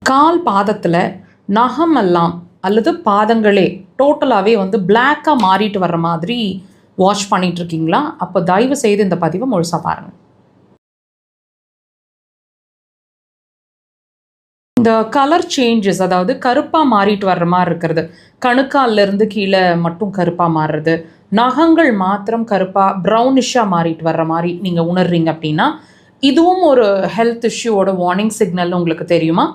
கால் பாதத்தில் நகமெல்லாம் அல்லது பாதங்களே டோட்டலாகவே வந்து பிளாக்காக மாறிட்டு வர்ற மாதிரி வாஷ் பண்ணிட்டு இருக்கீங்களா? அப்போ தயவு செய்து இந்த பதிவை முழுசாக பாருங்கள். இந்த கலர் சேஞ்சஸ், அதாவது கருப்பாக மாறிட்டு வர்ற மாதிரி இருக்கிறது, கணுக்கால்லேருந்து கீழே மட்டும் கருப்பாக மாறுறது, நகங்கள் மாத்திரம் கருப்பாக ப்ரௌனிஷாக மாறிட்டு வர்ற மாதிரி நீங்கள் உணர்றீங்க அப்படின்னா இதுவும் ஒரு ஹெல்த் இஷ்யூவோட வார்னிங் சிக்னல். உங்களுக்கு தெரியுமா?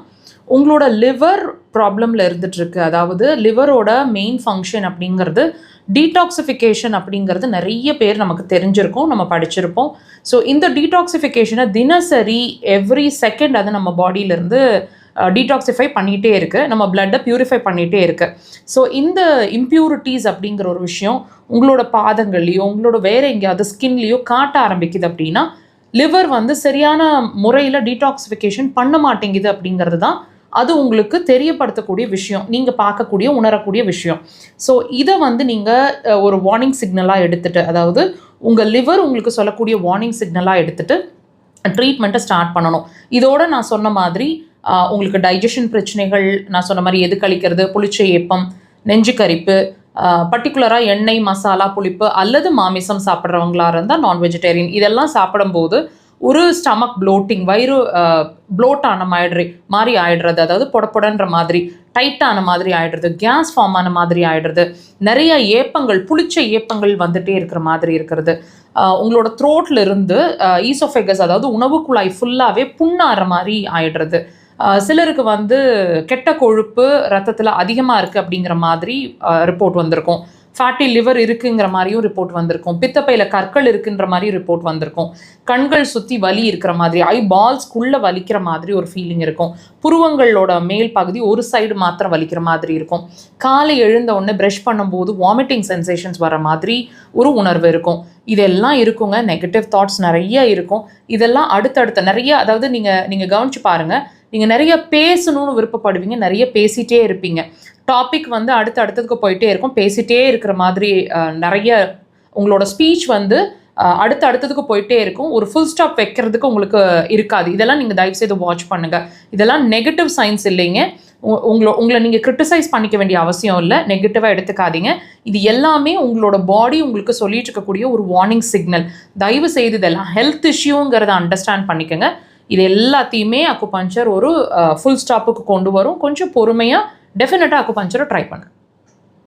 உங்களோட லிவர் ப்ராப்ளமில் இருந்துகிட்ருக்கு. அதாவது லிவரோட மெயின் ஃபங்க்ஷன் அப்படிங்கிறது டீடாக்சிஃபிகேஷன் அப்படிங்கிறது நிறைய பேர் நமக்கு தெரிஞ்சிருக்கோம், நம்ம படிச்சிருப்போம். ஸோ இந்த டீடாக்சிஃபிகேஷனை தினசரி எவ்ரி செகண்ட் அது நம்ம பாடியிலேருந்து டீடாக்சிஃபை பண்ணிகிட்டே இருக்குது, நம்ம பிளட்டை ப்யூரிஃபை பண்ணிகிட்டே இருக்குது. ஸோ இந்த இம்ப்யூரிட்டிஸ் அப்படிங்கிற ஒரு விஷயம் உங்களோட பாதங்கள்லையோ உங்களோட வேறு எங்கேயாவது ஸ்கின்லேயோ காட்ட ஆரம்பிக்குது அப்படின்னா லிவர் வந்து சரியான முறையில் டீடாக்சிஃபிகேஷன் பண்ண மாட்டேங்குது அப்படிங்கிறது தான் அது உங்களுக்கு தெரியப்படுத்தக்கூடிய விஷயம், நீங்கள் பார்க்கக்கூடிய உணரக்கூடிய விஷயம். ஸோ இதை வந்து நீங்கள் ஒரு வார்னிங் சிக்னலாக எடுத்துகிட்டு, அதாவது உங்கள் லிவர் உங்களுக்கு சொல்லக்கூடிய வார்னிங் சிக்னலாக எடுத்துகிட்டு ட்ரீட்மெண்ட்டை ஸ்டார்ட் பண்ணணும். இதோடு நான் சொன்ன மாதிரி உங்களுக்கு டைஜஷன் பிரச்சனைகள், நான் சொன்ன மாதிரி எது கழிக்கிறது, புளிச்ச ஏப்பம், நெஞ்சு கரிப்பு, பர்டிகுலராக எண்ணெய், மசாலா, புளிப்பு அல்லது மாமிசம் சாப்பிட்றவங்களா இருந்தால் நான் வெஜிடேரியன், இதெல்லாம் சாப்பிடும்போது ஒரு ஸ்டமக் ப்ளோட்டிங், வயிறு ப்ளோட் ஆன மாதிரி ஆயிடுறது, அதாவது பொடப்பொடன்ற மாதிரி டைட்டான மாதிரி ஆகிடுறது, கேஸ் ஃபார்ம் ஆன மாதிரி ஆகிடுறது, நிறைய ஏப்பங்கள், புளிச்ச ஏப்பங்கள் வந்துகிட்டே இருக்கிற மாதிரி இருக்கிறது, உங்களோட த்ரோட்டில் இருந்து ஈசோஃபெகஸ் அதாவது உணவு குழாய் ஃபுல்லாகவே புண்ணாகிற மாதிரி ஆகிடுறது, சிலருக்கு வந்து கெட்ட கொழுப்பு ரத்தத்தில் அதிகமாக இருக்குது அப்படிங்கிற மாதிரி ரிப்போர்ட் வந்திருக்கும், ஃபேட்டி லிவர் இருக்குங்கிற மாதிரியும் ரிப்போர்ட் வந்திருக்கும், பித்தப்பையில் கற்கள் இருக்குன்ற மாதிரி ரிப்போர்ட் வந்திருக்கும், கண்கள் சுற்றி வலி இருக்கிற மாதிரி, ஐ பால்ஸ்குள்ளே வலிக்கிற மாதிரி ஒரு ஃபீலிங் இருக்கும், புருவங்களோட மேல் பகுதி ஒரு சைடு மாத்திரம் வலிக்கிற மாதிரி இருக்கும், காலை எழுந்த உடனே ப்ரஷ் பண்ணும்போது வாமிட்டிங் சென்சேஷன்ஸ் வர மாதிரி ஒரு உணர்வு இருக்கும். இதெல்லாம் இருக்குங்க. நெகட்டிவ் தாட்ஸ் நிறைய இருக்கும். இதெல்லாம் அடுத்தடுத்த நிறைய, அதாவது நீங்கள் கவனிச்சு பாருங்கள், நீங்கள் நிறைய பேசணும்னு விருப்பப்படுவீங்க, நிறைய பேசிகிட்டே இருப்பீங்க, டாபிக் வந்து அடுத்ததுக்கு போயிட்டே இருக்கும், பேசிகிட்டே இருக்கிற மாதிரி நிறைய உங்களோட ஸ்பீச் வந்து அடுத்ததுக்கு போயிட்டே இருக்கும், ஒரு ஃபுல் ஸ்டாப் வைக்கிறதுக்கு உங்களுக்கு இருக்காது. இதெல்லாம் நீங்கள் தயவுசெய்து வாட்ச் பண்ணுங்கள். இதெல்லாம் நெகட்டிவ் சைன்ஸ் இல்லைங்க. உங்களை நீங்கள் கிரிட்டிசைஸ் பண்ணிக்க வேண்டிய அவசியம் இல்லை, நெகட்டிவாக எடுத்துக்காதீங்க. இது எல்லாமே உங்களோட பாடி உங்களுக்கு சொல்லிட்டு இருக்கக்கூடிய ஒரு வார்னிங் சிக்னல். தயவு செய்து இதெல்லாம் ஹெல்த் இஷ்யூங்கிறத அண்டர்ஸ்டாண்ட் பண்ணிக்கோங்க. இது எல்லாத்தையுமே அக்குபஞ்சர் ஒரு ஃபுல் ஸ்டாப்புக்கு கொண்டு வரும். கொஞ்சம் பொறுமையாக டெஃபினட்டாக அக்குபஞ்சரை ட்ரை பண்ணுங்கள்.